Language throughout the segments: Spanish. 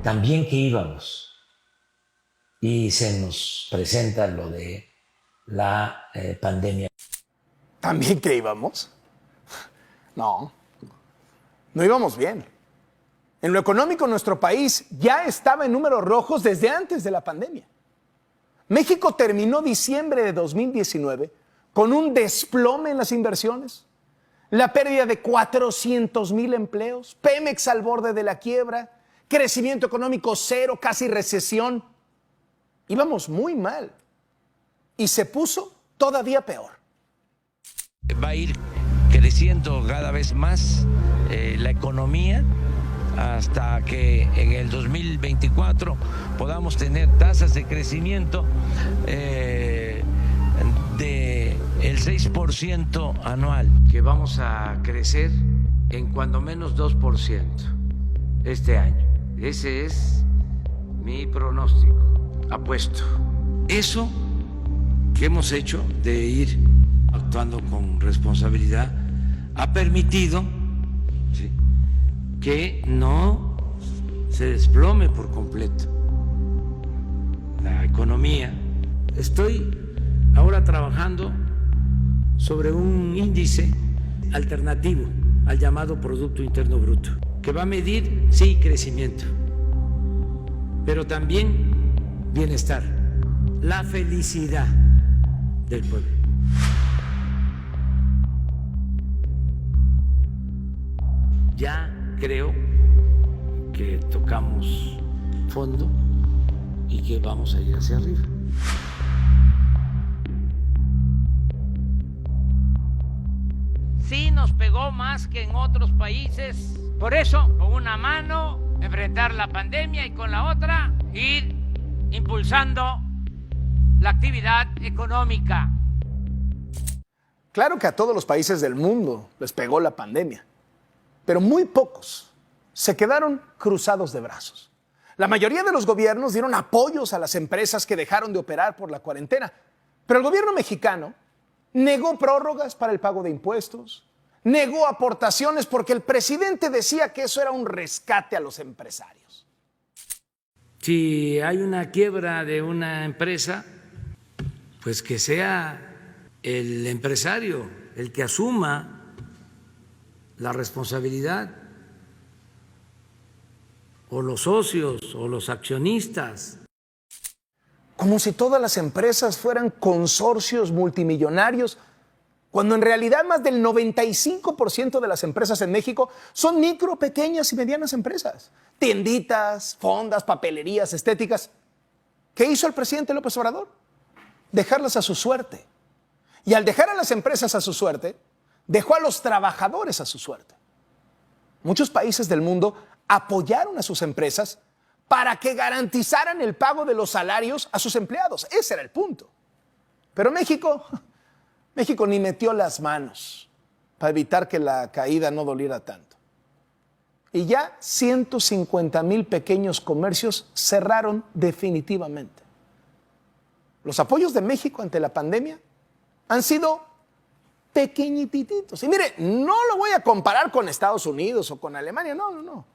también que íbamos y se nos presenta lo de la pandemia. ¿También que íbamos? No íbamos bien. En lo económico, nuestro país ya estaba en números rojos desde antes de la pandemia. México terminó diciembre de 2019 con un desplome en las inversiones, la pérdida de 400,000 empleos, Pemex al borde de la quiebra, crecimiento económico cero, casi recesión. Íbamos muy mal y se puso todavía peor. Va a ir creciendo cada vez más la economía hasta que en el 2024 podamos tener tasas de crecimiento del 6% anual, que vamos a crecer en cuando menos 2% este año. Ese es mi pronóstico, apuesto. Eso que hemos hecho de ir actuando con responsabilidad ha permitido, ¿sí?, que no se desplome por completo la economía. Estoy ahora trabajando sobre un índice alternativo al llamado Producto Interno Bruto, que va a medir, sí, crecimiento, pero también bienestar, la felicidad del pueblo. Ya creo que tocamos fondo y que vamos a ir hacia arriba. Sí nos pegó más que en otros países. Por eso, con una mano, enfrentar la pandemia y con la otra, ir impulsando la actividad económica. Claro que a todos los países del mundo les pegó la pandemia, pero muy pocos se quedaron cruzados de brazos. La mayoría de los gobiernos dieron apoyos a las empresas que dejaron de operar por la cuarentena, pero el gobierno mexicano negó prórrogas para el pago de impuestos, negó aportaciones porque el presidente decía que eso era un rescate a los empresarios. Si hay una quiebra de una empresa, pues que sea el empresario el que asuma la responsabilidad, o los socios, o los accionistas. Como si todas las empresas fueran consorcios multimillonarios, cuando en realidad más del 95% de las empresas en México son micro, pequeñas y medianas empresas. Tienditas, fondas, papelerías, estéticas. ¿Qué hizo el presidente López Obrador? Dejarlas a su suerte. Y al dejar a las empresas a su suerte, dejó a los trabajadores a su suerte. Muchos países del mundo apoyaron a sus empresas para que garantizaran el pago de los salarios a sus empleados. Ese era el punto. Pero México ni metió las manos para evitar que la caída no doliera tanto. Y ya 150,000 pequeños comercios cerraron definitivamente. Los apoyos de México ante la pandemia han sido pequeñititos. Y mire, no lo voy a comparar con Estados Unidos o con Alemania, no.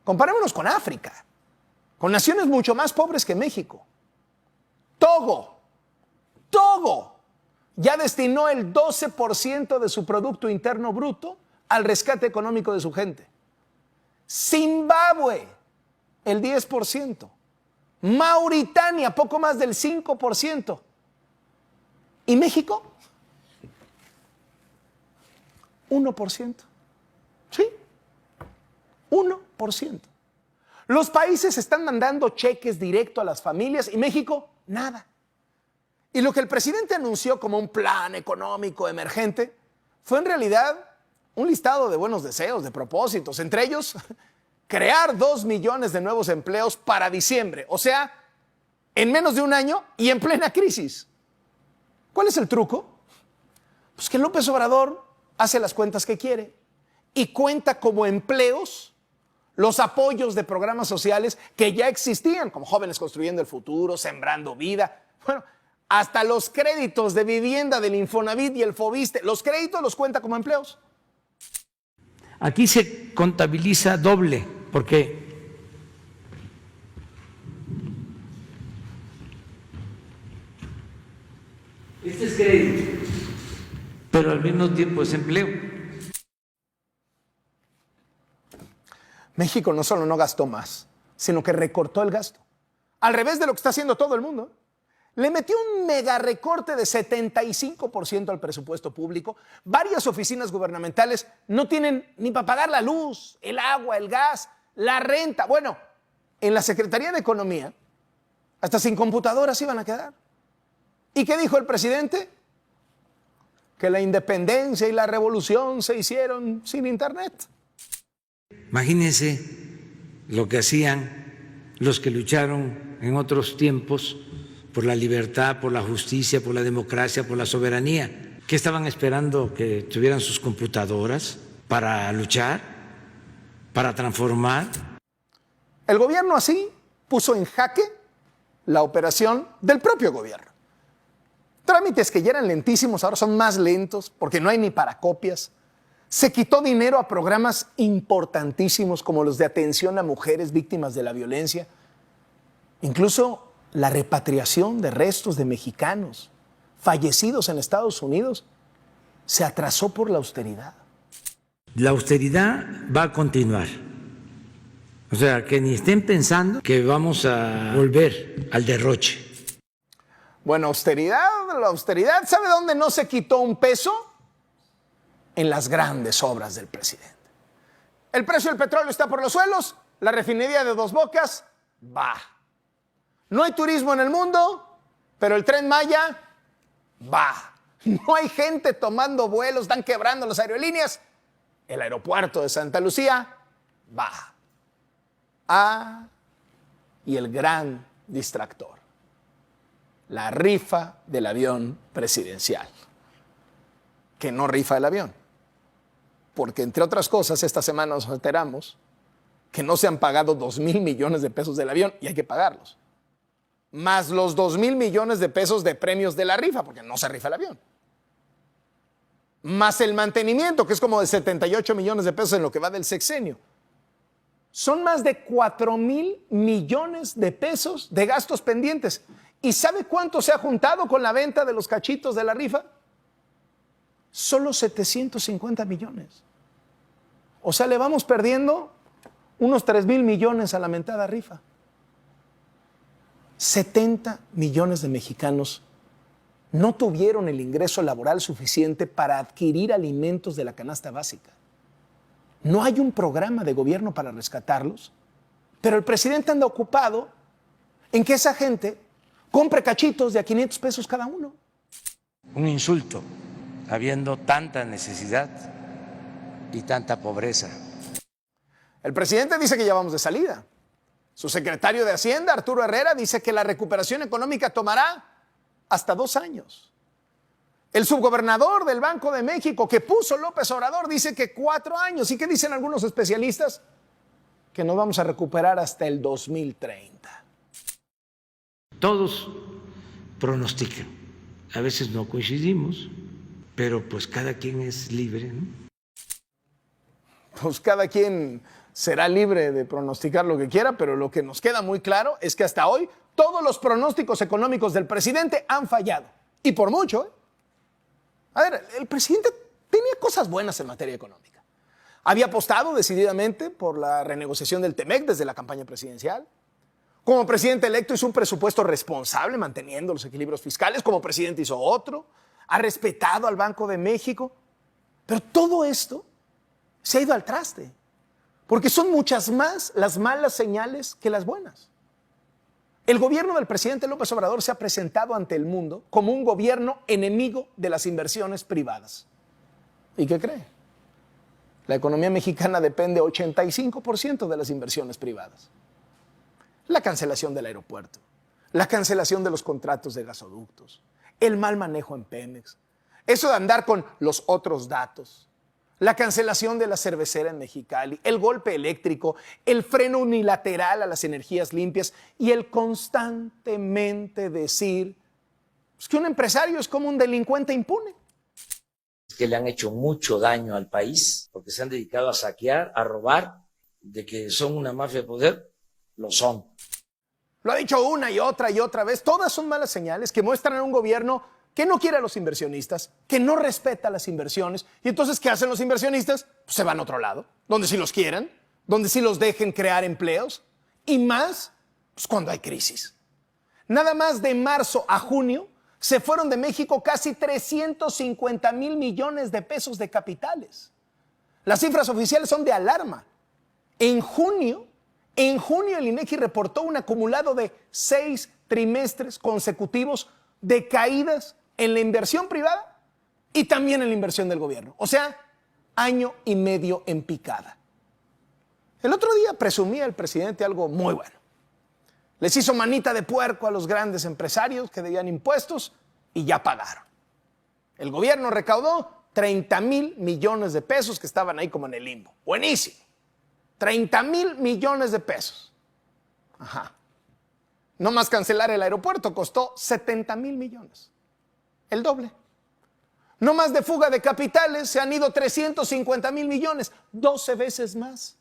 Comparémonos con África, con naciones mucho más pobres que México. Togo ya destinó el 12% de su Producto Interno Bruto al rescate económico de su gente. Zimbabue, el 10%. Mauritania, poco más del 5%. ¿Y México? 1%. ¿Sí? 1%. Los países están mandando cheques directo a las familias y México, nada. Y lo que el presidente anunció como un plan económico emergente fue en realidad un listado de buenos deseos, de propósitos, entre ellos crear 2 millones de nuevos empleos para diciembre, o sea, en menos de un año y en plena crisis. ¿Cuál es el truco? Pues que López Obrador hace las cuentas que quiere y cuenta como empleos los apoyos de programas sociales que ya existían, como Jóvenes Construyendo el Futuro, Sembrando Vida. Bueno, hasta los créditos de vivienda del Infonavit y el Fobiste, los créditos los cuenta como empleos. Aquí se contabiliza doble, porque Este es crédito, pero al mismo tiempo es empleo. México no solo no gastó más, sino que recortó el gasto. Al revés de lo que está haciendo todo el mundo. Le metió un mega recorte de 75% al presupuesto público. Varias oficinas gubernamentales no tienen ni para pagar la luz, el agua, el gas, la renta. Bueno, en la Secretaría de Economía, hasta sin computadoras iban a quedar. ¿Y qué dijo el presidente? Que la independencia y la revolución se hicieron sin internet. Imagínense lo que hacían los que lucharon en otros tiempos por la libertad, por la justicia, por la democracia, por la soberanía. ¿Qué estaban esperando? ¿Que tuvieran sus computadoras para luchar, para transformar? El gobierno así puso en jaque la operación del propio gobierno. Trámites que ya eran lentísimos ahora son más lentos porque no hay ni para copias. Se quitó dinero a programas importantísimos como los de atención a mujeres víctimas de la violencia. Incluso la repatriación de restos de mexicanos fallecidos en Estados Unidos se atrasó por la austeridad. La austeridad va a continuar. O sea, que ni estén pensando que vamos a volver al derroche. Bueno, la austeridad, ¿sabe dónde no se quitó un peso? En las grandes obras del presidente. El precio del petróleo está por los suelos, la refinería de Dos Bocas va. No hay turismo en el mundo, pero el Tren Maya va. No hay gente tomando vuelos, están quebrando las aerolíneas. El aeropuerto de Santa Lucía va. Y el gran distractor, la rifa del avión presidencial. Que no rifa el avión. Porque, entre otras cosas, esta semana nos enteramos que no se han pagado 2,000 millones de pesos del avión y hay que pagarlos. Más los 2,000 millones de pesos de premios de la rifa, porque no se rifa el avión. Más el mantenimiento, que es como de 78 millones de pesos en lo que va del sexenio. Son más de 4,000 millones de pesos de gastos pendientes. ¿Y sabe cuánto se ha juntado con la venta de los cachitos de la rifa? Solo 750 millones. O sea, le vamos perdiendo unos 3,000 millones a la mentada rifa. 70 millones de mexicanos no tuvieron el ingreso laboral suficiente para adquirir alimentos de la canasta básica. No hay un programa de gobierno para rescatarlos, pero el presidente anda ocupado en que esa gente compre cachitos de a 500 pesos cada uno. Un insulto, habiendo tanta necesidad y tanta pobreza. El presidente dice que ya vamos de salida. Su secretario de Hacienda, Arturo Herrera, dice que la recuperación económica tomará hasta 2 años. El subgobernador del Banco de México que puso López Obrador dice que 4 años. ¿Y qué dicen algunos especialistas? Que nos vamos a recuperar hasta el 2030. Todos pronostican. A veces no coincidimos, pero pues cada quien es libre, ¿no? Pues cada quien será libre de pronosticar lo que quiera, pero lo que nos queda muy claro es que hasta hoy todos los pronósticos económicos del presidente han fallado. Y por mucho, ¿eh? A ver, el presidente tenía cosas buenas en materia económica. Había apostado decididamente por la renegociación del TEMEC desde la campaña presidencial. Como presidente electo hizo un presupuesto responsable manteniendo los equilibrios fiscales. Como presidente hizo otro. Ha respetado al Banco de México. Pero todo esto se ha ido al traste. Porque son muchas más las malas señales que las buenas. El gobierno del presidente López Obrador se ha presentado ante el mundo como un gobierno enemigo de las inversiones privadas. ¿Y qué cree? La economía mexicana depende 85% de las inversiones privadas. La cancelación del aeropuerto, la cancelación de los contratos de gasoductos, el mal manejo en Pemex, eso de andar con los otros datos, la cancelación de la cervecera en Mexicali, el golpe eléctrico, el freno unilateral a las energías limpias y el constantemente decir que un empresario es como un delincuente impune. Que le han hecho mucho daño al país porque se han dedicado a saquear, a robar, de que son una mafia de poder, lo son. Lo ha dicho una y otra vez, todas son malas señales que muestran a un gobierno que no quiere a los inversionistas, que no respeta las inversiones. Y entonces, ¿qué hacen los inversionistas? Pues se van a otro lado, donde sí los quieran, donde sí los dejen crear empleos. Y más, pues cuando hay crisis. Nada más de marzo a junio se fueron de México casi 350,000 millones de pesos de capitales. Las cifras oficiales son de alarma. En junio el INEGI reportó un acumulado de 6 trimestres consecutivos de caídas en la inversión privada y también en la inversión del gobierno. O sea, año y medio en picada. El otro día presumía el presidente algo muy bueno. Les hizo manita de puerco a los grandes empresarios que debían impuestos y ya pagaron. El gobierno recaudó 30,000 millones de pesos que estaban ahí como en el limbo. Buenísimo. 30,000 millones de pesos. Ajá. No más cancelar el aeropuerto costó 70,000 millones. El doble. No más de fuga de capitales se han ido 350,000 millones. 12 veces más.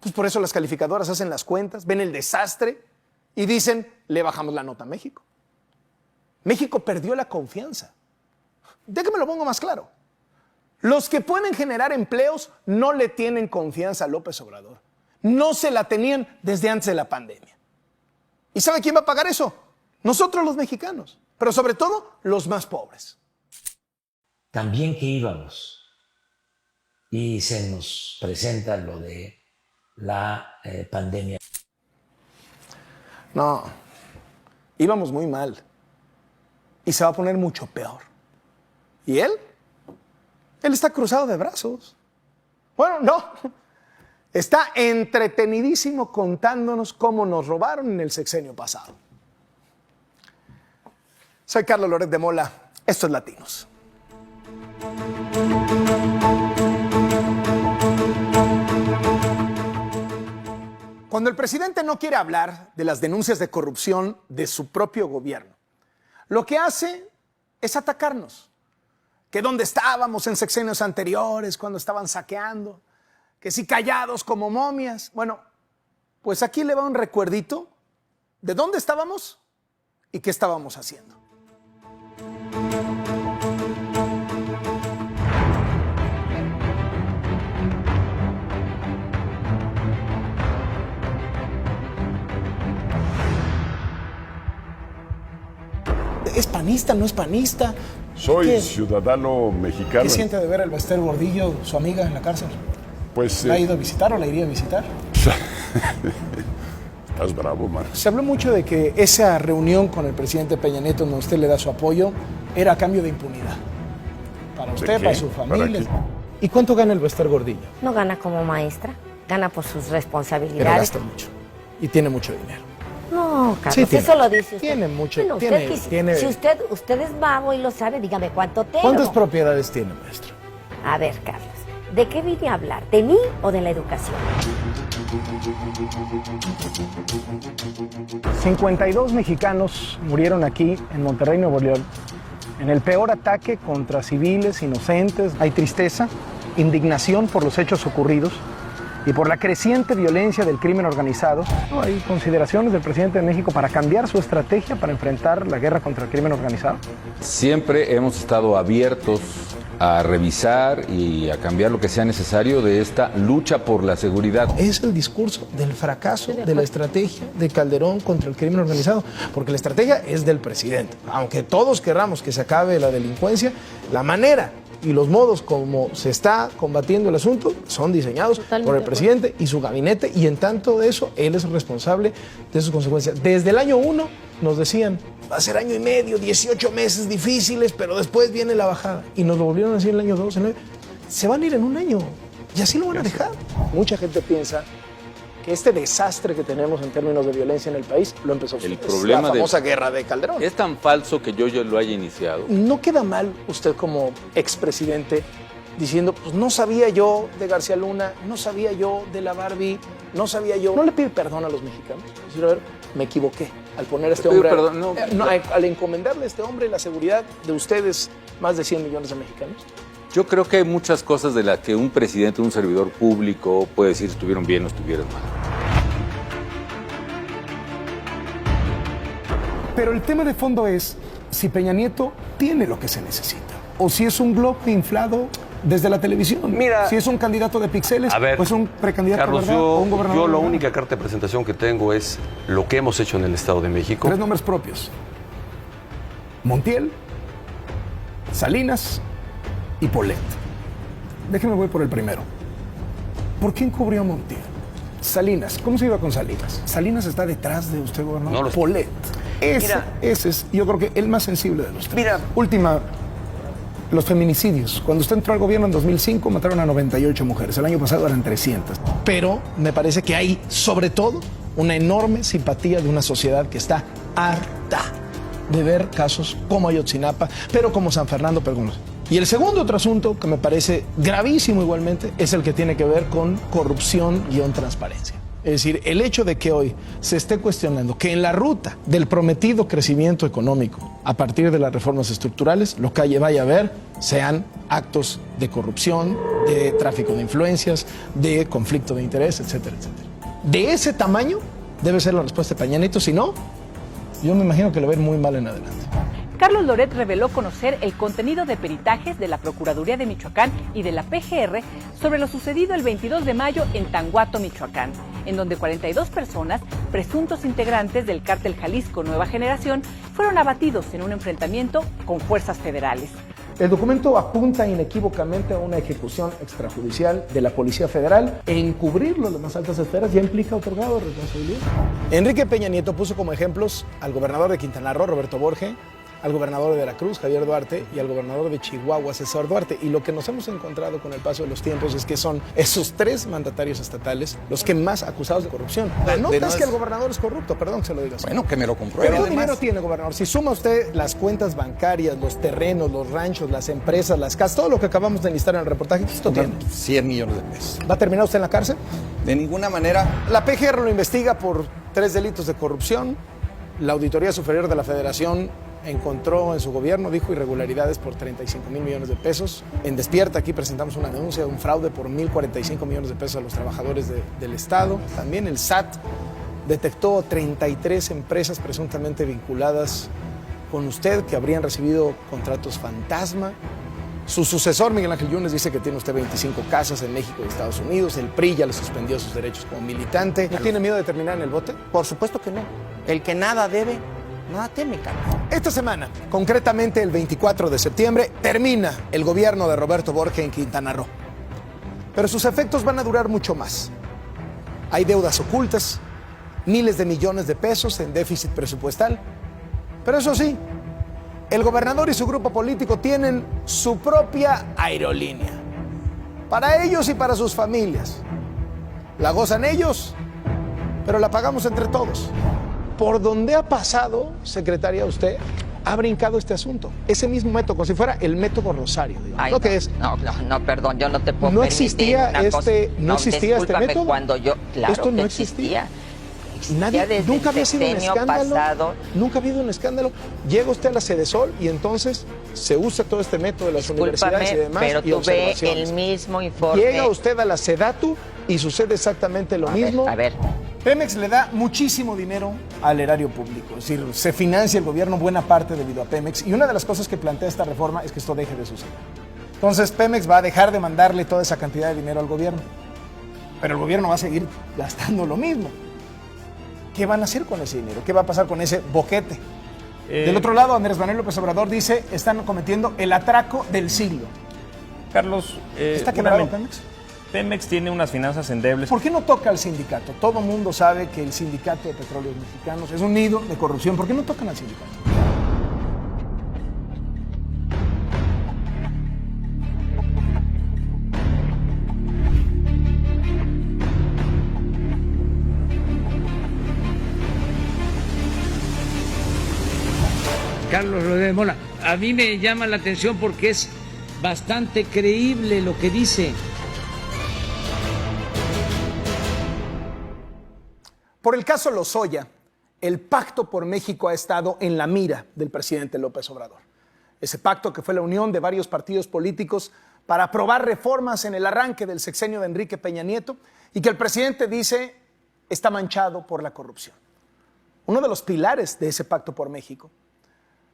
Pues por eso las calificadoras hacen las cuentas, ven el desastre y dicen, le bajamos la nota a México. México perdió la confianza. Déjame lo pongo más claro. Los que pueden generar empleos no le tienen confianza a López Obrador. No se la tenían desde antes de la pandemia. ¿Y sabe quién va a pagar eso? Nosotros los mexicanos, pero sobre todo los más pobres. También que íbamos y se nos presenta lo de la pandemia. No, íbamos muy mal y se va a poner mucho peor. ¿Y él? Él está cruzado de brazos. Bueno, no. Está entretenidísimo contándonos cómo nos robaron en el sexenio pasado. Soy Carlos Loret de Mola. Esto es Latinos. Cuando el presidente no quiere hablar de las denuncias de corrupción de su propio gobierno, lo que hace es atacarnos. Que dónde estábamos en sexenios anteriores, cuando estaban saqueando, que si callados como momias. Bueno, pues aquí le va un recuerdito de dónde estábamos y qué estábamos haciendo. ¿Es panista, no es panista? Soy ciudadano mexicano. ¿Qué siente de ver al Bester Gordillo, su amiga, en la cárcel? Pues... ¿La ha ido a visitar o la iría a visitar? Estás bravo, man. Se habló mucho de que esa reunión con el presidente Peña Nieto, donde usted le da su apoyo, era a cambio de impunidad. Para usted, para su familia. ¿Para ¿Y cuánto gana el Bester Gordillo? No gana como maestra, gana por sus responsabilidades. Pero gasta mucho. Y tiene mucho dinero. No, Carlos, Sí, tiene. eso lo dice usted. Tiene mucho, Bueno, tiene- Si usted es vago y lo sabe, dígame cuánto tengo. ¿Cuántas propiedades tiene, maestro? A ver, Carlos, ¿de qué vine a hablar? ¿De mí o de la educación? 52 mexicanos murieron aquí en Monterrey, Nuevo León, en el peor ataque contra civiles inocentes. Hay tristeza, indignación por los hechos ocurridos y por la creciente violencia del crimen organizado. Hay consideraciones del presidente de México para cambiar su estrategia para enfrentar la guerra contra el crimen organizado. Siempre hemos estado abiertos a revisar y a cambiar lo que sea necesario de esta lucha por la seguridad. Es el discurso del fracaso de la estrategia de Calderón contra el crimen organizado, porque la estrategia es del presidente. Aunque todos querramos que se acabe la delincuencia, la manera y los modos como se está combatiendo el asunto son diseñados por el presidente y su gabinete, y en tanto de eso, él es responsable de sus consecuencias. Desde el año 1 nos decían, va a ser año y medio, 18 meses difíciles, pero después viene la bajada. Y nos lo volvieron a decir en el año 2, en el... se van a ir en un año, y así lo van a dejar. Mucha gente piensa que este desastre que tenemos en términos de violencia en el país lo empezó El problema la famosa guerra de Calderón. Es tan falso que yo lo haya iniciado. ¿No queda mal usted como expresidente diciendo, pues no sabía yo de García Luna, no sabía yo de la Barbie, no sabía yo? ¿No le pide perdón a los mexicanos? Decir, a ver, me equivoqué al poner a este hombre, perdón, no. Al encomendarle a este hombre la seguridad de ustedes, más de 100 millones de mexicanos. Yo creo que hay muchas cosas de las que un presidente, un servidor público puede decir estuvieron bien o estuvieron mal. Pero el tema de fondo es si Peña Nieto tiene lo que se necesita o si es un globo inflado desde la televisión. Mira, si es un candidato de píxeles, a ver, pues un precandidato, Carlos, ¿verdad? O un gobernador. yo la ¿verdad? única carta de presentación que tengo es lo que hemos hecho en el Estado de México. 3 nombres propios: Montiel, Salinas y Polet. Déjenme voy por el primero. ¿Por qué encubrió a Montiel? Salinas, ¿cómo se iba con Salinas? Salinas está detrás de usted, gobernador. No lo sé. Polet. Ese es, yo creo que el más sensible de los tres. Mira. Última, los feminicidios. Cuando usted entró al gobierno en 2005, mataron a 98 mujeres. El año pasado eran 300. Pero me parece que hay, sobre todo, una enorme simpatía de una sociedad que está harta de ver casos como Ayotzinapa, pero como San Fernando, pero como... Y el segundo otro asunto que me parece gravísimo igualmente es el que tiene que ver con corrupción-transparencia. Es decir, el hecho de que hoy se esté cuestionando que en la ruta del prometido crecimiento económico a partir de las reformas estructurales, lo que vaya a haber sean actos de corrupción, de tráfico de influencias, de conflicto de interés, etcétera, etcétera. De ese tamaño debe ser la respuesta de Peña Nieto, si no, yo me imagino que lo ven muy mal en adelante. Carlos Loret reveló conocer el contenido de peritajes de la Procuraduría de Michoacán y de la PGR sobre lo sucedido el 22 de mayo en Tanguato, Michoacán, en donde 42 personas, presuntos integrantes del cártel Jalisco Nueva Generación, fueron abatidos en un enfrentamiento con fuerzas federales. El documento apunta inequívocamente a una ejecución extrajudicial de la Policía Federal. Encubrirlo en las más altas esferas ya implica otorgado de responsabilidad. Enrique Peña Nieto puso como ejemplos al gobernador de Quintana Roo, Roberto Borge, al gobernador de Veracruz, Javier Duarte, y al gobernador de Chihuahua, César Duarte. Y lo que nos hemos encontrado con el paso de los tiempos es que son esos 3 mandatarios estatales los que más acusados de corrupción. La nota es que el gobernador es corrupto, perdón que se lo diga así. Bueno, que me lo compruebe. Pero además. dinero tiene, gobernador. Si suma usted las cuentas bancarias, los terrenos, los ranchos, las empresas, las casas, todo lo que acabamos de enlistar en el reportaje, esto tiene 100 millones de pesos. ¿Va a terminar usted en la cárcel? De ninguna manera. La PGR lo investiga por 3 delitos de corrupción. La Auditoría Superior de la Federación encontró en su gobierno, dijo, irregularidades por 35,000 millones de pesos. En Despierta aquí presentamos una denuncia de un fraude por 1,045 millones de pesos a los trabajadores del Estado. También el SAT detectó 33 empresas presuntamente vinculadas con usted que habrían recibido contratos fantasma. Su sucesor, Miguel Ángel Yunes, dice que tiene usted 25 casas en México y Estados Unidos. El PRI ya le suspendió sus derechos como militante. ¿No tiene miedo de terminar en el bote? Por supuesto que no. El que nada debe, nada teme, Carlos. Esta semana, concretamente el 24 de septiembre, termina el gobierno de Roberto Borge en Quintana Roo. Pero sus efectos van a durar mucho más. Hay deudas ocultas, miles de millones de pesos en déficit presupuestal. Pero eso sí, el gobernador y su grupo político tienen su propia aerolínea. Para ellos y para sus familias. La gozan ellos, pero la pagamos entre todos. ¿Por dónde ha pasado, secretaria, usted ha brincado este asunto? Ese mismo método, como si fuera el método Rosario, digamos. Ay, ¿Lo no, que es? No, perdón, yo no te puedo ¿No permitir existía una cosa. no existía este discúlpame, método? Cuando yo, claro Esto que no existía. Nadie, desde nunca había el sido un sexenio escándalo. pasado. Nunca ha habido un escándalo. Llega usted a la Sedesol y entonces se usa todo este método de las universidades y demás. Pero y tuve observaciones. el mismo informe. Llega usted a la Sedatu y sucede exactamente lo mismo. A ver. Pemex le da muchísimo dinero al erario público, es decir, se financia el gobierno buena parte debido a Pemex, y una de las cosas que plantea esta reforma es que esto deje de suceder. Entonces Pemex va a dejar de mandarle toda esa cantidad de dinero al gobierno, pero el gobierno va a seguir gastando lo mismo. ¿Qué van a hacer con ese dinero? ¿Qué va a pasar con ese boquete? Del otro lado, Andrés Manuel López Obrador dice, están cometiendo el atraco del siglo. Carlos, ¿está quebrado Pemex? Pemex tiene unas finanzas endebles. ¿Por qué no toca al sindicato? Todo el mundo sabe que el sindicato de petróleos mexicanos es un nido de corrupción. ¿Por qué no tocan al sindicato? Carlos Rodríguez de Mola, a mí me llama la atención porque es bastante creíble lo que dice. Por el caso Lozoya, el Pacto por México ha estado en la mira del presidente López Obrador. Ese pacto que fue la unión de varios partidos políticos para aprobar reformas en el arranque del sexenio de Enrique Peña Nieto y que el presidente dice está manchado por la corrupción. Uno de los pilares de ese Pacto por México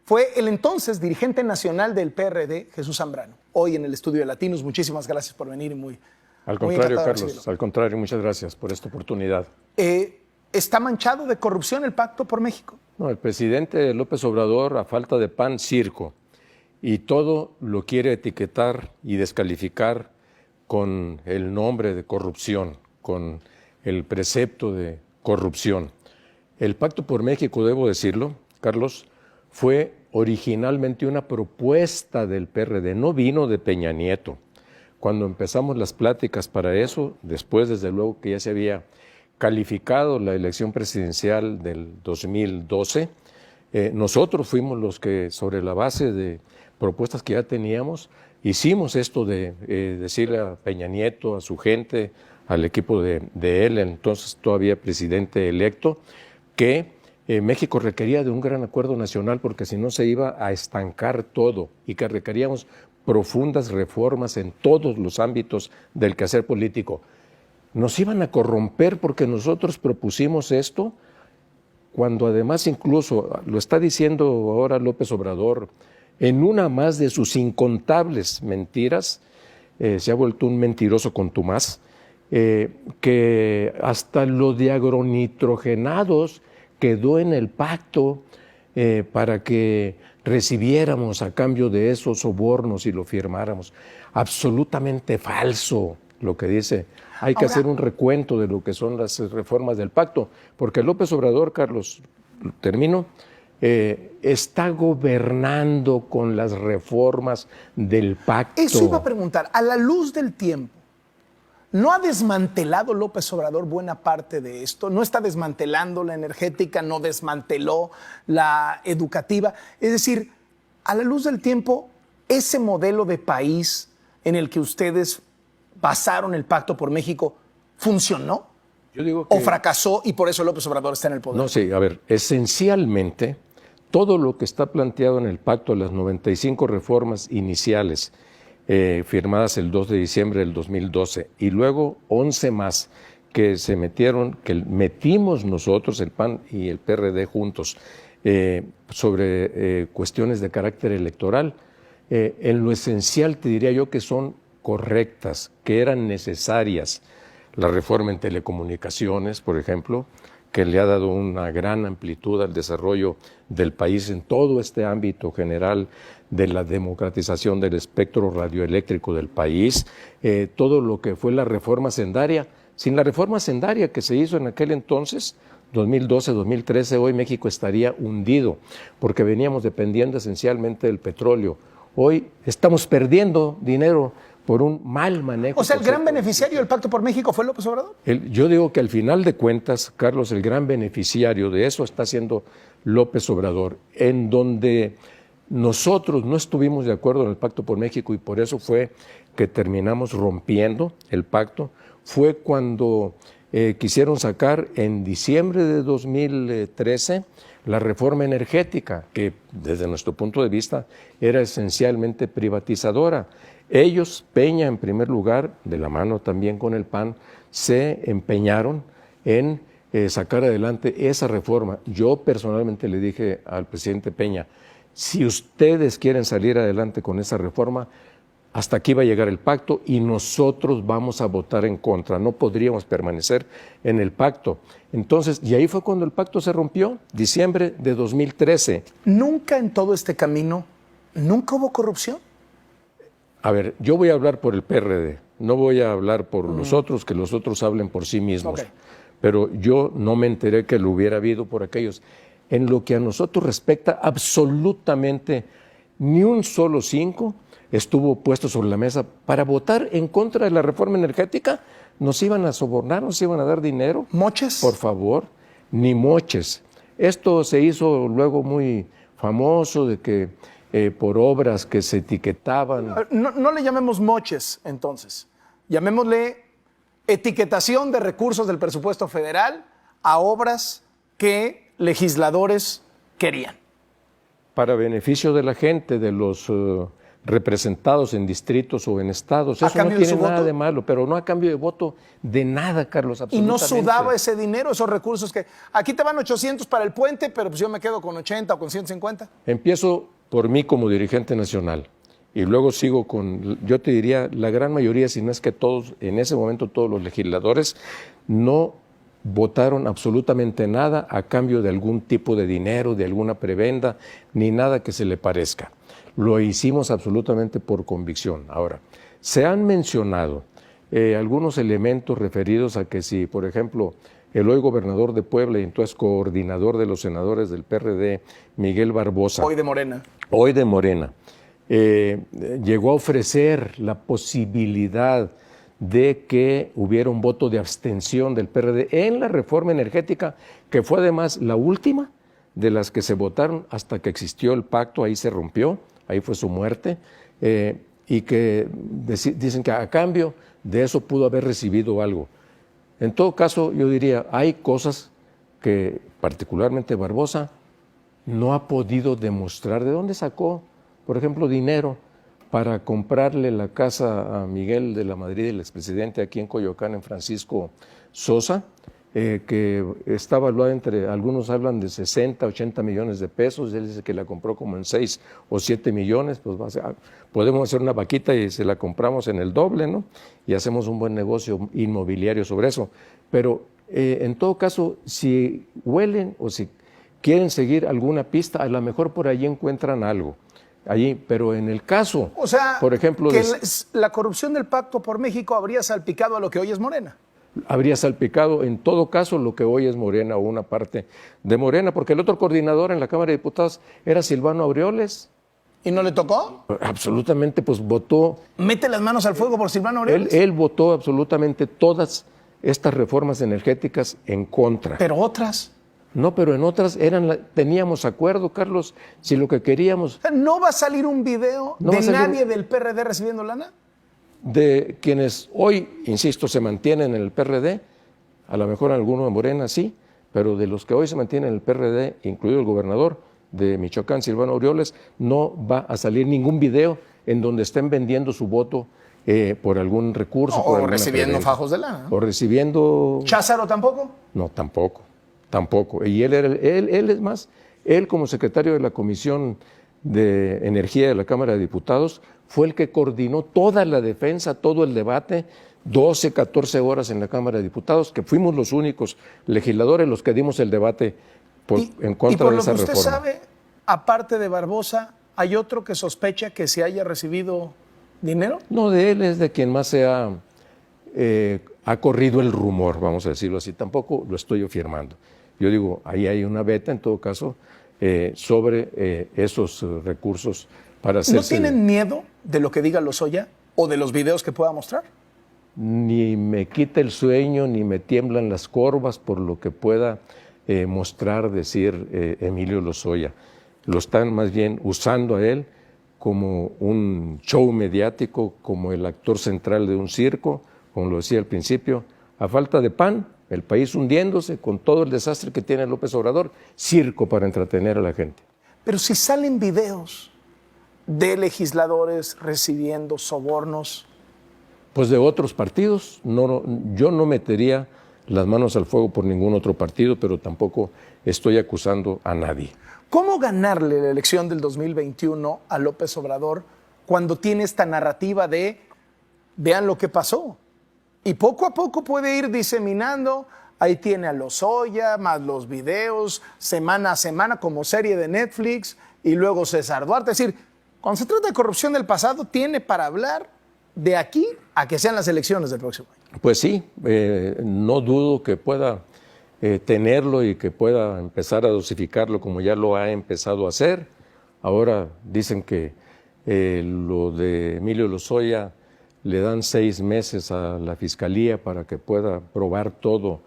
fue el entonces dirigente nacional del PRD, Jesús Zambrano. Hoy en el estudio de Latinos, muchísimas gracias por venir y muy Al contrario, encantado de Carlos, recibirlo. al contrario, muchas gracias por esta oportunidad. ¿Está manchado de corrupción el Pacto por México? No, el presidente López Obrador, a falta de pan, circo, y todo lo quiere etiquetar y descalificar con el nombre de corrupción, con el precepto de corrupción. El Pacto por México, debo decirlo, Carlos, fue originalmente una propuesta del PRD, no vino de Peña Nieto. Cuando empezamos las pláticas para eso, después desde luego que ya se había calificado la elección presidencial del 2012, nosotros fuimos los que, sobre la base de propuestas que ya teníamos, hicimos esto de decirle a Peña Nieto, a su gente, al equipo de él, entonces todavía presidente electo, que México requería de un gran acuerdo nacional porque si no se iba a estancar todo y que requeríamos profundas reformas en todos los ámbitos del quehacer político. Nos iban a corromper porque nosotros propusimos esto, cuando además incluso, lo está diciendo ahora López Obrador, en una más de sus incontables mentiras, se ha vuelto un mentiroso contumaz, que hasta lo de agronitrogenados quedó en el pacto para que recibiéramos a cambio de esos sobornos y lo firmáramos. Absolutamente falso lo que dice. Hay que hacer un recuento de lo que son las reformas del pacto, porque López Obrador, Carlos, termino, está gobernando con las reformas del pacto. Eso iba a preguntar, a la luz del tiempo, ¿no ha desmantelado López Obrador buena parte de esto? ¿No está desmantelando la energética, no desmanteló la educativa? Es decir, a la luz del tiempo, ese modelo de país en el que ustedes basaron el Pacto por México, ¿funcionó? Yo digo que... ¿O fracasó y por eso López Obrador está en el poder? No, sí, a ver, esencialmente, todo lo que está planteado en el pacto, las 95 reformas iniciales, firmadas el 2 de diciembre del 2012, y luego 11 más que se metieron, que metimos nosotros, el PAN y el PRD juntos, sobre cuestiones de carácter electoral, en lo esencial te diría yo que son correctas, que eran necesarias. La reforma en telecomunicaciones, por ejemplo, que le ha dado una gran amplitud al desarrollo del país en todo este ámbito general de la democratización del espectro radioeléctrico del país, todo lo que fue la reforma sendaria. Sin la reforma sendaria que se hizo en aquel entonces, 2012, 2013, hoy México estaría hundido, porque veníamos dependiendo esencialmente del petróleo. Hoy estamos perdiendo dinero por un mal manejo. O sea, ¿el gran beneficiario del Pacto por México fue López Obrador? Yo digo que al final de cuentas, Carlos, el gran beneficiario de eso está siendo López Obrador, en donde nosotros no estuvimos de acuerdo en el Pacto por México y por eso fue que terminamos rompiendo el pacto. Fue cuando quisieron sacar en diciembre de 2013 la reforma energética, que desde nuestro punto de vista era esencialmente privatizadora. Ellos, Peña en primer lugar, de la mano también con el PAN, se empeñaron en sacar adelante esa reforma. Yo personalmente le dije al presidente Peña, si ustedes quieren salir adelante con esa reforma, hasta aquí va a llegar el pacto y nosotros vamos a votar en contra, no podríamos permanecer en el pacto. Entonces, y ahí fue cuando el pacto se rompió, diciembre de 2013. ¿Nunca en todo este camino, nunca hubo corrupción? A ver, yo voy a hablar por el PRD, no voy a hablar por los otros, que los otros hablen por sí mismos. Okay. Pero yo no me enteré que lo hubiera habido por aquellos. En lo que a nosotros respecta, absolutamente ni un solo 5 estuvo puesto sobre la mesa para votar en contra de la reforma energética. ¿Nos iban a sobornar? ¿Nos iban a dar dinero? ¿Moches? Por favor, ni moches. Esto se hizo luego muy famoso de que por obras que se etiquetaban. No le llamemos moches, entonces. Llamémosle etiquetación de recursos del presupuesto federal a obras que legisladores querían. Para beneficio de la gente, de los representados en distritos o en estados. Eso no tiene nada de malo, pero no a cambio de voto de nada, Carlos, ¿Y absolutamente. no sudaba ese dinero, esos recursos que aquí te van 800 para el puente, pero pues yo me quedo con 80 o con 150? Empiezo por mí como dirigente nacional y luego sigo con, yo te diría, la gran mayoría, si no es que todos, en ese momento todos los legisladores no votaron absolutamente nada a cambio de algún tipo de dinero, de alguna prebenda, ni nada que se le parezca. Lo hicimos absolutamente por convicción. Ahora, se han mencionado algunos elementos referidos a que si, por ejemplo, el hoy gobernador de Puebla y entonces coordinador de los senadores del PRD, Miguel Barbosa. Hoy de Morena. Hoy de Morena. Llegó a ofrecer la posibilidad de que hubiera un voto de abstención del PRD en la reforma energética, que fue además la última de las que se votaron hasta que existió el pacto, ahí se rompió, ahí fue su muerte, y que dicen que a cambio de eso pudo haber recibido algo. En todo caso, yo diría, hay cosas que particularmente Barbosa no ha podido demostrar. ¿De dónde sacó, por ejemplo, dinero para comprarle la casa a Miguel de la Madrid, el expresidente aquí en Coyoacán, en Francisco Sosa, que está evaluada entre, algunos hablan de 60, 80 millones de pesos, él dice que la compró como en 6 o 7 millones, pues podemos hacer una vaquita y se la compramos en el doble, ¿no? Y hacemos un buen negocio inmobiliario sobre eso. Pero en todo caso, si huelen o si quieren seguir alguna pista, a lo mejor por allí encuentran algo. Allí, pero en el caso, o sea, por ejemplo, que la corrupción del Pacto por México habría salpicado a lo que hoy es Morena. Habría salpicado en todo caso lo que hoy es Morena o una parte de Morena, porque el otro coordinador en la Cámara de Diputados era Silvano Aureoles. ¿Y no le tocó? Absolutamente, pues votó. ¿Mete las manos al fuego por Silvano Aureoles? Él votó absolutamente todas estas reformas energéticas en contra. ¿Pero otras? No, pero en otras teníamos acuerdo, Carlos, si lo que queríamos... ¿No va a salir un video de nadie del PRD recibiendo lana? De quienes hoy, insisto, se mantienen en el PRD, a lo mejor alguno de Morena sí, pero de los que hoy se mantienen en el PRD, incluido el gobernador de Michoacán, Silvano Aureoles, no va a salir ningún video en donde estén vendiendo su voto por algún recurso. O recibiendo fajos de lana. O recibiendo... ¿Cházaro tampoco? No, tampoco. Y él es más, él como secretario de la Comisión de Energía de la Cámara de Diputados fue el que coordinó toda la defensa, todo el debate, 12, 14 horas en la Cámara de Diputados, que fuimos los únicos legisladores los que dimos el debate en contra de esa reforma. ¿Y por lo que usted sabe, aparte de Barbosa, hay otro que sospecha que se haya recibido dinero? No, de él es de quien más se ha corrido el rumor, vamos a decirlo así. Tampoco lo estoy afirmando. Yo digo, ahí hay una veta, en todo caso, sobre esos recursos para hacerse... ¿No tienen miedo de lo que diga Lozoya o de los videos que pueda mostrar? Ni me quita el sueño, ni me tiemblan las corvas por lo que pueda mostrar, decir Emilio Lozoya. Lo están más bien usando a él como un show mediático, como el actor central de un circo, como lo decía al principio, a falta de pan, el país hundiéndose con todo el desastre que tiene López Obrador, circo para entretener a la gente. Pero si salen videos de legisladores recibiendo sobornos. Pues de otros partidos, yo no metería las manos al fuego por ningún otro partido, pero tampoco estoy acusando a nadie. ¿Cómo ganarle la elección del 2021 a López Obrador cuando tiene esta narrativa de vean lo que pasó? Y poco a poco puede ir diseminando, ahí tiene a Lozoya, más los videos, semana a semana como serie de Netflix, y luego César Duarte. Es decir, cuando se trata de corrupción del pasado, tiene para hablar de aquí a que sean las elecciones del próximo año. Pues sí, no dudo que pueda tenerlo y que pueda empezar a dosificarlo como ya lo ha empezado a hacer. Ahora dicen que lo de Emilio Lozoya le dan 6 meses a la Fiscalía para que pueda probar todo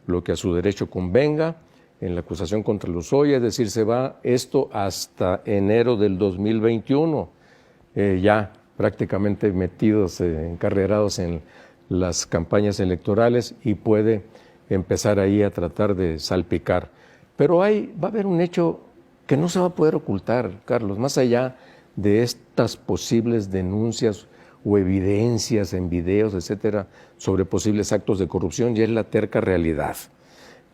lo que a su derecho convenga en la acusación contra Lozoya, es decir, se va esto hasta enero del 2021, ya prácticamente metidos, encarrerados en las campañas electorales y puede empezar ahí a tratar de salpicar. Pero va a haber un hecho que no se va a poder ocultar, Carlos, más allá de estas posibles denuncias o evidencias en videos, etcétera, sobre posibles actos de corrupción, ya es la terca realidad.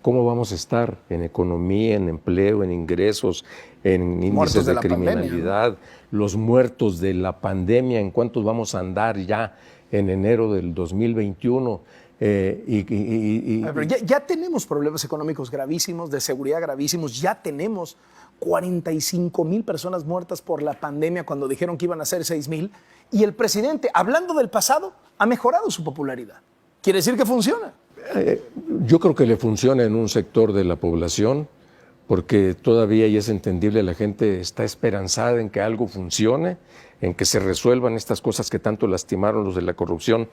¿Cómo vamos a estar en economía, en empleo, en ingresos, en índices de criminalidad, los muertos de la pandemia, en cuántos vamos a andar ya en enero del 2021? Pero ya tenemos problemas económicos gravísimos, de seguridad gravísimos, ya tenemos 45,000 personas muertas por la pandemia cuando dijeron que iban a ser 6,000, y el presidente, hablando del pasado, ha mejorado su popularidad. Quiere decir que funciona. Yo creo que le funciona en un sector de la población, porque todavía, y es entendible, la gente está esperanzada en que algo funcione, en que se resuelvan estas cosas que tanto lastimaron los de la corrupción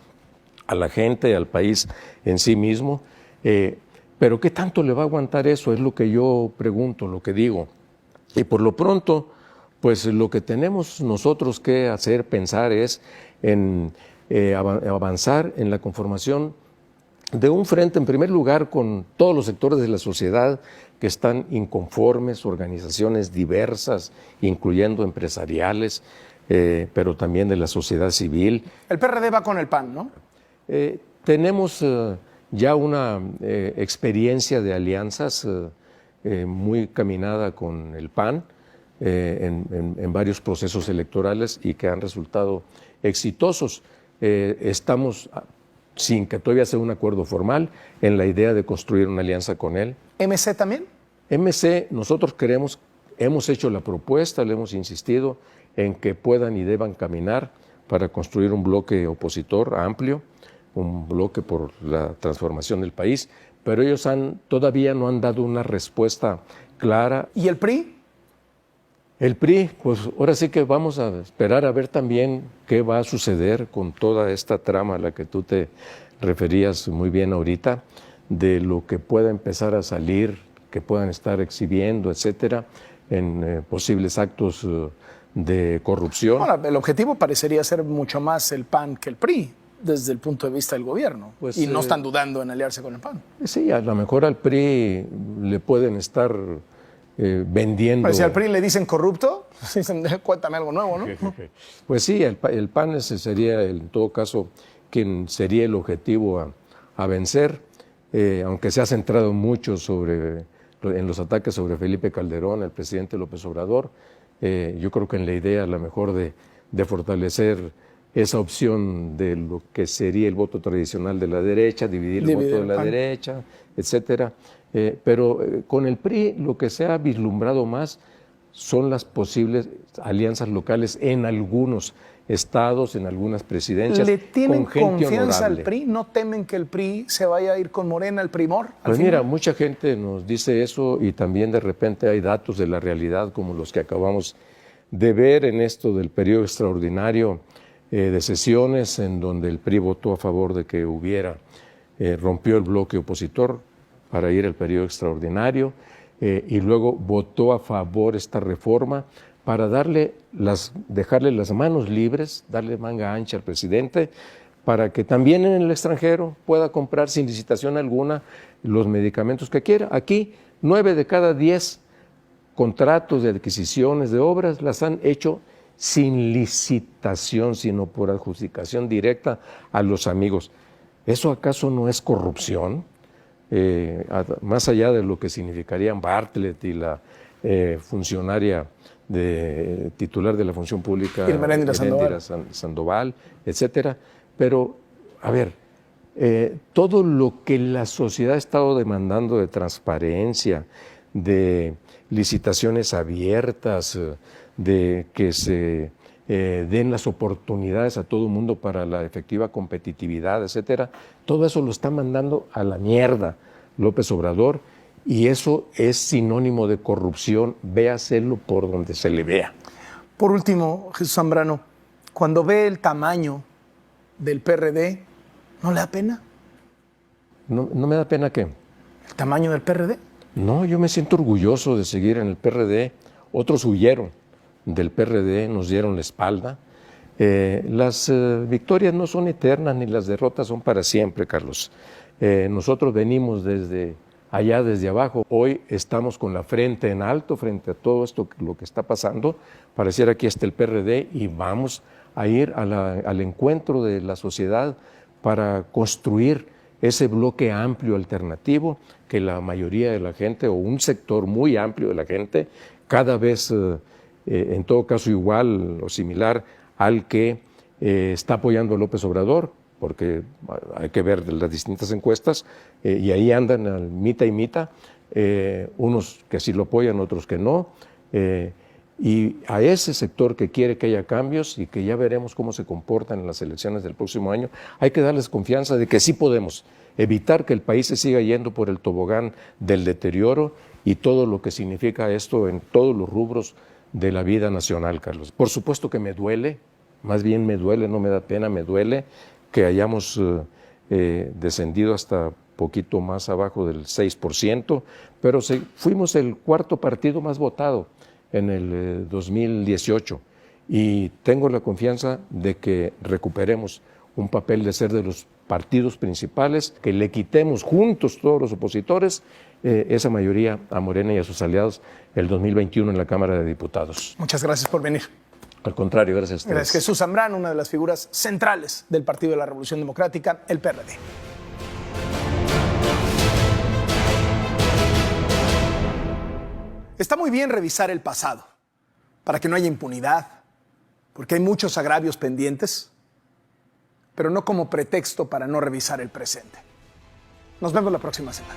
a la gente, al país en sí mismo. Pero ¿qué tanto le va a aguantar eso? Es lo que yo pregunto, lo que digo. Y por lo pronto, pues lo que tenemos nosotros que hacer, pensar, es en avanzar en la conformación de un frente, en primer lugar, con todos los sectores de la sociedad que están inconformes, organizaciones diversas, incluyendo empresariales, pero también de la sociedad civil. El PRD va con el PAN, ¿no? Tenemos ya una experiencia de alianzas muy caminada con el PAN en varios procesos electorales y que han resultado exitosos. Estamos, sin que todavía sea un acuerdo formal, en la idea de construir una alianza con él. ¿MC también? MC, nosotros queremos, hemos hecho la propuesta, le hemos insistido en que puedan y deban caminar para construir un bloque opositor amplio, un bloque por la transformación del país, pero ellos todavía no han dado una respuesta clara. ¿Y el PRI? El PRI, pues ahora sí que vamos a esperar a ver también qué va a suceder con toda esta trama a la que tú te referías muy bien ahorita, de lo que pueda empezar a salir, que puedan estar exhibiendo, etcétera, en posibles actos de corrupción. Bueno, el objetivo parecería ser mucho más el PAN que el PRI, desde el punto de vista del gobierno, pues, y no están dudando en aliarse con el PAN. Sí, a lo mejor al PRI le pueden estar vendiendo. Pero si al PRI le dicen corrupto, cuéntame algo nuevo, ¿no? Pues sí, el PAN ese sería, en todo caso, quien sería el objetivo a vencer, aunque se ha centrado mucho en los ataques sobre Felipe Calderón, el presidente López Obrador. Yo creo que en la idea, a lo mejor, de fortalecer esa opción de lo que sería el voto tradicional de la derecha, dividir el voto de la derecha, etcétera. Pero con el PRI lo que se ha vislumbrado más son las posibles alianzas locales en algunos estados, en algunas presidencias. ¿Le tienen con gente confianza honorable al PRI? ¿No temen que el PRI se vaya a ir con Morena al primor? Pues mira, mucha gente nos dice eso y también de repente hay datos de la realidad como los que acabamos de ver en esto del periodo extraordinario de sesiones, en donde el PRI votó a favor de que rompió el bloque opositor para ir al periodo extraordinario, y luego votó a favor esta reforma para dejarle las manos libres, darle manga ancha al presidente, para que también en el extranjero pueda comprar sin licitación alguna los medicamentos que quiera. Aquí 9 de cada 10 contratos de adquisiciones de obras las han hecho sin licitación, sino por adjudicación directa a los amigos. ¿Eso acaso no es corrupción? Más allá de lo que significarían Bartlett y la funcionaria titular de la función pública, Irmeréndira Sandoval, etcétera. Pero, a ver, todo lo que la sociedad ha estado demandando de transparencia, de licitaciones abiertas, de que se den las oportunidades a todo el mundo para la efectiva competitividad, etcétera, todo eso lo está mandando a la mierda López Obrador, y eso es sinónimo de corrupción, véaselo por donde se le vea. Por último, Jesús Zambrano, cuando ve el tamaño del PRD, ¿no le da pena? No me da pena ¿qué? ¿El tamaño del PRD? No, yo me siento orgulloso de seguir en el PRD. Otros huyeron del PRD, nos dieron la espalda. Las victorias no son eternas ni las derrotas son para siempre, Carlos. Nosotros venimos desde allá desde abajo. Hoy estamos con la frente en alto frente a todo esto, lo que está pasando. Pareciera que está el PRD y vamos a ir al encuentro de la sociedad para construir ese bloque amplio alternativo que la mayoría de la gente, o un sector muy amplio de la gente, cada vez, en todo caso igual o similar al que está apoyando a López Obrador, porque hay que ver las distintas encuestas, y ahí andan al mitad y mitad, unos que sí lo apoyan, otros que no, y a ese sector que quiere que haya cambios y que ya veremos cómo se comportan en las elecciones del próximo año, hay que darles confianza de que sí podemos evitar que el país se siga yendo por el tobogán del deterioro y todo lo que significa esto en todos los rubros de la vida nacional, Carlos. Por supuesto que me duele, más bien me duele, no me da pena, me duele que hayamos descendido hasta poquito más abajo del 6%, pero fuimos el cuarto partido más votado en el 2018 y tengo la confianza de que recuperemos un papel de ser de los partidos principales, que le quitemos juntos todos los opositores esa mayoría a Morena y a sus aliados el 2021 en la Cámara de Diputados. Muchas gracias por venir. Al contrario, gracias a ustedes. Gracias. Jesús Zambrano, una de las figuras centrales del Partido de la Revolución Democrática, el PRD. Está muy bien revisar el pasado para que no haya impunidad, porque hay muchos agravios pendientes, pero no como pretexto para no revisar el presente. Nos vemos la próxima semana.